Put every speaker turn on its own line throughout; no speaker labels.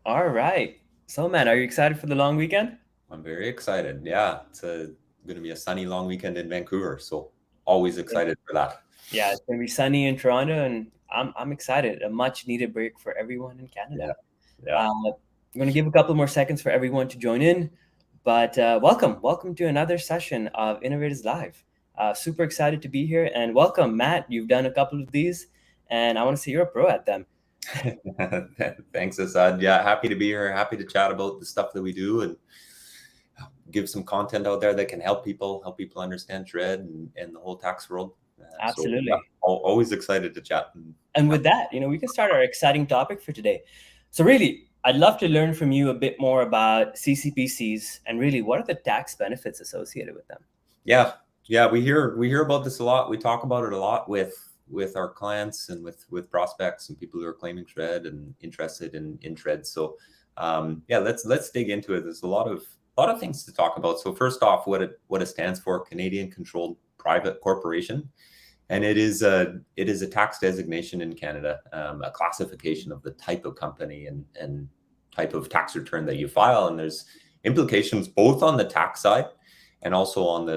All right. So, man, are you excited for the long weekend?
I'm very excited. Yeah, it's going to be a sunny long weekend in Vancouver, so always
Yeah,
excited for that.
yeah, it's gonna be sunny in Toronto, and I'm excited. A much needed break for everyone in Canada.
Yeah, yeah.
I'm gonna give a couple more seconds for everyone to join in, but welcome to another session of Innovators Live. Super excited to be here, and welcome, Matt. You've done a couple of these, and I want to say you're a pro at them.
Thanks, Asad. Yeah, happy to be here. Happy to chat about the stuff that we do and give some content out there that can help people understand Shred and the whole tax world. So yeah,
Absolutely.
always excited to chat.
And with that, we can start our exciting topic for today. So, really, I'd love to learn from you a bit more about CCPCs and really what are the tax benefits associated with them?
Yeah, yeah, we hear about this a lot. We talk about it a lot with our clients and with prospects and people who are claiming Shred and interested in Shred. So yeah, let's dig into it. There's a lot of things to talk about. So first off, what it stands for: Canadian Controlled Private Corporation. And it is a tax designation in Canada, a classification of the type of company and type of tax return that you file. And there's implications both on the tax side and also on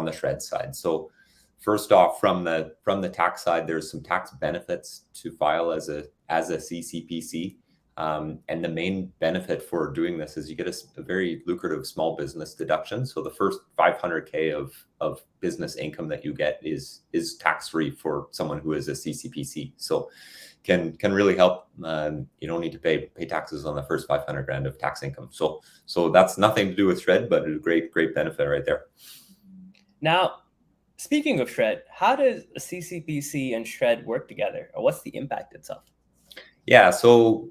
the Shred side. So first off, from the tax side, there's some tax benefits to file as a CCPC. And the main benefit for doing this is you get a very lucrative small business deduction. So the first 500K of business income that you get is tax free for someone who is a CCPC. So can really help. You don't need to pay taxes on the first 500 grand of tax income. So that's nothing to do with Shred, but a great benefit right there.
Now, speaking of Shred, how does a CCPC and Shred work together, or what's the impact itself?
Yeah. So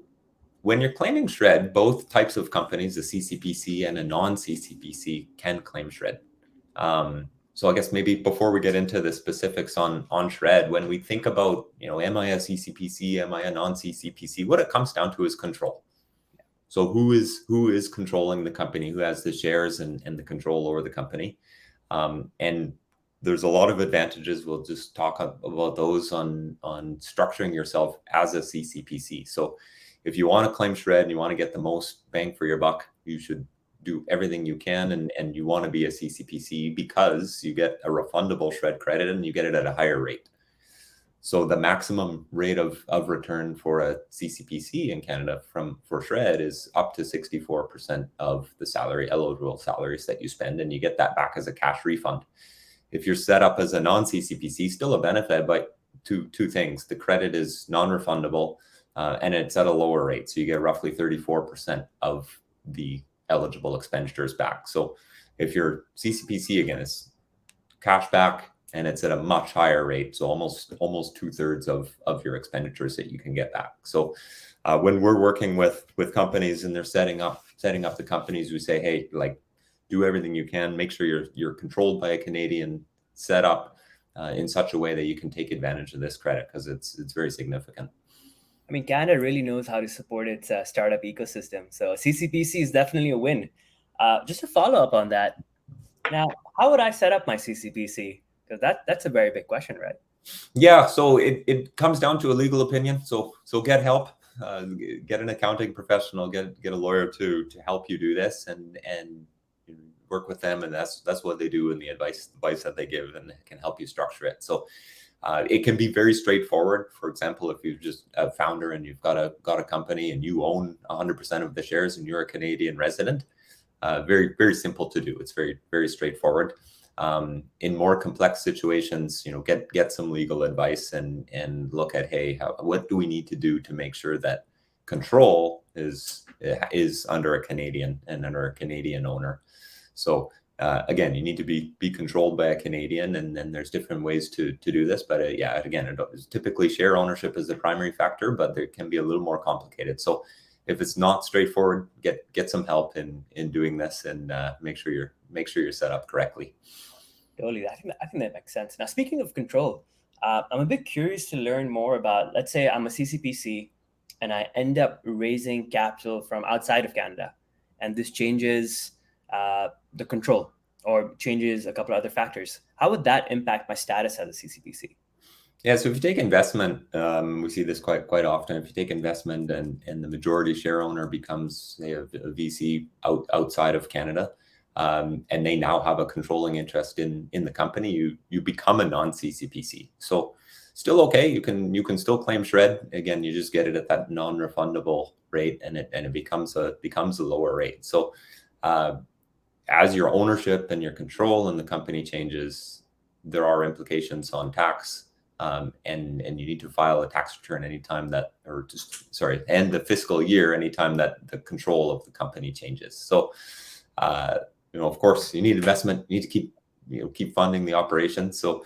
when you're claiming Shred, both types of companies, a CCPC and a non-CCPC, can claim Shred. So I guess maybe before we get into the specifics on Shred, when we think about, am I a CCPC, am I a non-CCPC, what it comes down to is control. So who is controlling the company, who has the shares and the control over the company, and there's a lot of advantages. We'll just talk about those on structuring yourself as a CCPC. So if you want to claim Shred and you want to get the most bang for your buck, you should do everything you can, and you want to be a CCPC because you get a refundable Shred credit and you get it at a higher rate. So the maximum rate of return for a CCPC in Canada for Shred is up to 64% of the eligible salaries that you spend, and you get that back as a cash refund. If you're set up as a non-CCPC, still a benefit, but two things: the credit is non-refundable, and it's at a lower rate, so you get roughly 34% of the eligible expenditures back. So if you're CCPC, again, it's cash back and it's at a much higher rate, so almost two-thirds of your expenditures that you can get back. So when we're working with companies and they're setting up the companies, we say, hey, like, do everything you can, make sure you're controlled by a Canadian, set up in such a way that you can take advantage of this credit, because it's very significant.
I mean, Canada really knows how to support its startup ecosystem. So CCPC is definitely a win. Just to follow up on that, now, how would I set up my CCPC? Because that's a very big question, right?
Yeah, so it comes down to a legal opinion. So get help, get an accounting professional, get a lawyer to help you do this, and work with them, and that's what they do, and the advice that they give, and can help you structure it. So it can be very straightforward. For example, if you're just a founder and you've got a company and you own 100% of the shares and you're a Canadian resident, very very simple to do. It's very straightforward. In more complex situations, get some legal advice and look at, hey, what do we need to do to make sure that control is under a Canadian and under a Canadian owner. So again, you need to be controlled by a Canadian, and then there's different ways to do this. But yeah, again, typically share ownership is the primary factor, but there can be a little more complicated. So if it's not straightforward, get some help in doing this, and make sure you're set up correctly.
Totally. I think that makes sense. Now, speaking of control, I'm a bit curious to learn more about, let's say I'm a CCPC and I end up raising capital from outside of Canada, and this changes the control or changes a couple of other factors. How would that impact my status as a CCPC?
Yeah, so if you take investment, we see this quite often. If you take investment and the majority share owner becomes, say, a VC outside of Canada, and they now have a controlling interest in the company, you become a non-CCPC. So still okay, you can still claim shred. Again, you just get it at that non-refundable rate, and it becomes a lower rate. So as your ownership and your control in the company changes, there are implications on tax. And you need to file a tax return anytime that, or just, sorry, end the fiscal year anytime that the control of the company changes. So, of course, you need investment. You need to keep funding the operation. So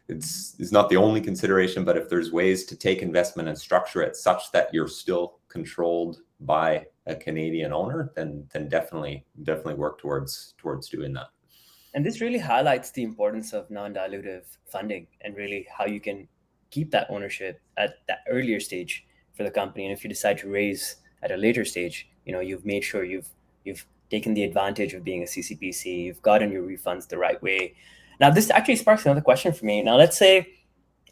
it's not the only consideration, but if there's ways to take investment and structure it such that you're still controlled by a Canadian owner, then definitely work towards doing that.
And this really highlights the importance of non-dilutive funding and really how you can keep that ownership at that earlier stage for the company. And if you decide to raise at a later stage, you've made sure you've taken the advantage of being a CCPC, you've gotten your refunds the right way. Now, this actually sparks another question for me. Now, let's say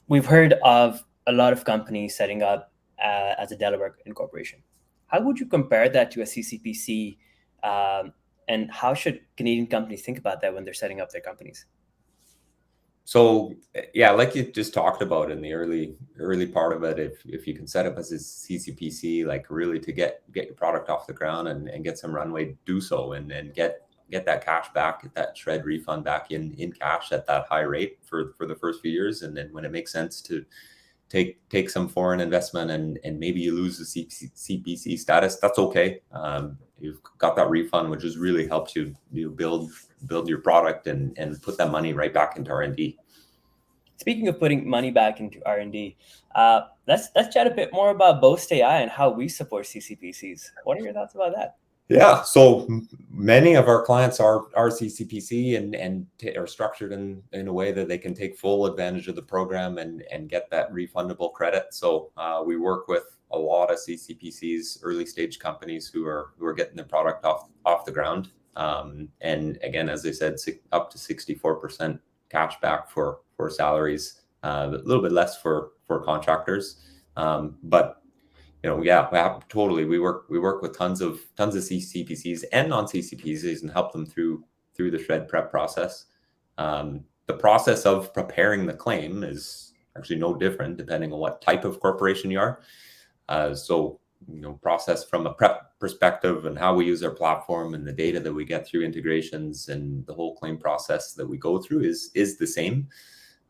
we've heard of a lot of companies setting up as a Delaware incorporation. How would you compare that to a CCPC? And how should Canadian companies think about that when they're setting up their companies?
So yeah, like you just talked about in the early part of it, if you can set up as a CCPC, like really to get your product off the ground and get some runway, do so, and get that cash back, get that shred refund back in cash at that high rate for the first few years, and then when it makes sense to take some foreign investment and maybe you lose the CPC status, that's okay. You've got that refund, which has really helped you build your product and put that money right back into R&D.
Speaking of putting money back into R&D, let's chat a bit more about Boast AI and how we support CCPCs. What are your thoughts about that?
Yeah, so many of our clients are CCPC and are structured in a way that they can take full advantage of the program and get that refundable credit. So we work with a lot of CCPCs, early stage companies who are getting their product off the ground. And again, as I said, up to 64% cash back for salaries, a little bit less for contractors, but yeah, totally. We work with tons of CCPCs and non-CCPCs and help them through the shred prep process. The process of preparing the claim is actually no different depending on what type of corporation you are. So process from a prep perspective and how we use our platform and the data that we get through integrations and the whole claim process that we go through is the same.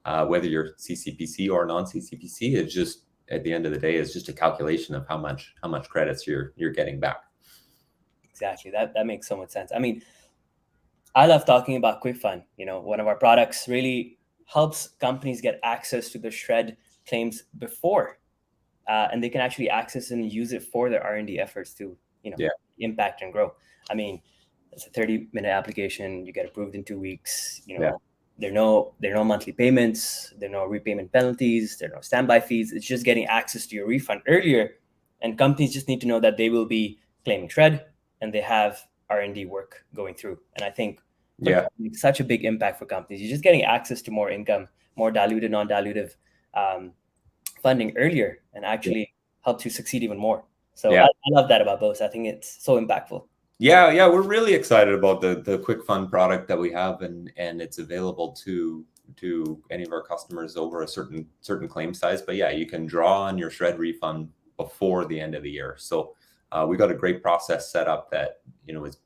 Whether you're CCPC or non-CCPC, it's just, at the end of the day, is just a calculation of how much credits you're getting back.
Exactly. That makes so much sense. I mean, I love talking about QuickFund. One of our products really helps companies get access to the shred claims before, and they can actually access and use it for their R&D efforts to, impact and grow. I mean, it's a 30-minute application. You get approved in 2 weeks. There are no monthly payments. There are no repayment penalties. There are no standby fees. It's just getting access to your refund earlier. And companies just need to know that they will be claiming shred and they have R&D work going through. And I think it's such a big impact for companies. You're just getting access to more income, more diluted, non-dilutive funding earlier, and actually helps you succeed even more. So I love that about Bose. I think it's so impactful.
Yeah, we're really excited about the QuickFund product that we have, and it's available to any of our customers over a certain claim size. But yeah, you can draw on your shred refund before the end of the year. So we got a great process set up that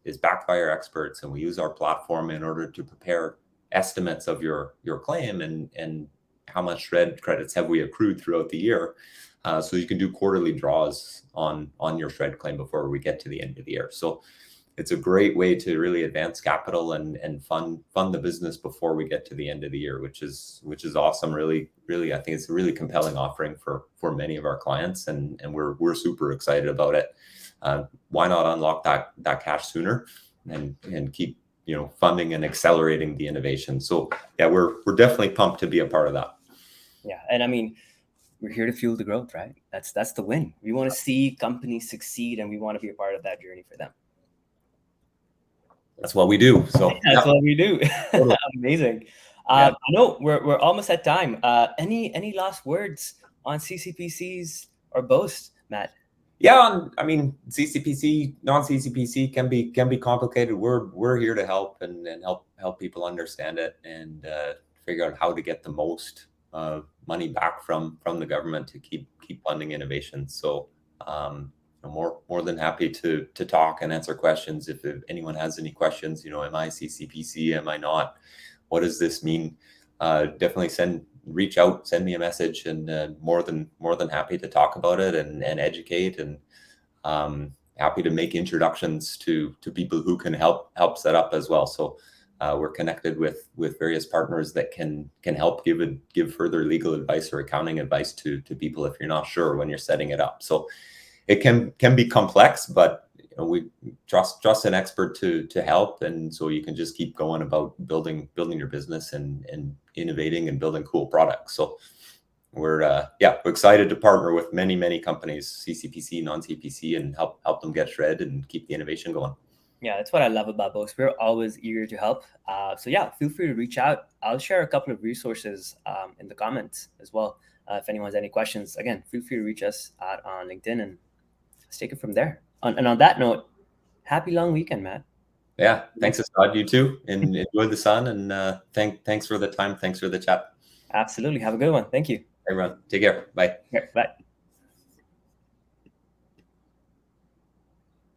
is backed by our experts, and we use our platform in order to prepare estimates of your claim and how much shred credits have we accrued throughout the year. So you can do quarterly draws on your shred claim before we get to the end of the year. So it's a great way to really advance capital and fund the business before we get to the end of the year, which is awesome. Really, I think it's a really compelling offering for many of our clients, and we're super excited about it. Why not unlock that cash sooner and keep funding and accelerating the innovation? So yeah, we're definitely pumped to be a part of that.
Yeah, and I mean, we're here to fuel the growth, right? That's the win. We want to see companies succeed, and we want to be a part of that journey for them.
That's what we do. So
that's what we do. Amazing.
Yeah.
I know we're almost at time. Any last words on CCPCs or both, Matt?
Yeah, I mean, CCPC, non-CCPC can be complicated. We're here to help and help people understand it and figure out how to get the most money back from the government to keep funding innovation. So I'm more than happy to talk and answer questions. If anyone has any questions, am I CCPC? Am I not? What does this mean? Definitely reach out, send me a message, and more than happy to talk about it and educate, and happy to make introductions to people who can help set up as well. So we're connected with various partners that can help give further legal advice or accounting advice to people if you're not sure when you're setting it up. So it can be complex, but we trust an expert to help, and so you can just keep going about building your business and innovating and building cool products. So we're excited to partner with many companies, CCPC, non-CPC, and help them get shred and keep the innovation going.
Yeah, that's what I love about both. We're always eager to help. So yeah, feel free to reach out. I'll share a couple of resources in the comments as well. If anyone has any questions, again, feel free to reach us out on LinkedIn, and let's take it from there. And on that note, happy long weekend, Matt.
Yeah, thanks, Assad. You too, and enjoy the sun. And thanks for the time. Thanks for the chat.
Absolutely. Have a good one. Thank you.
Everyone, take care. Bye.
Okay, bye.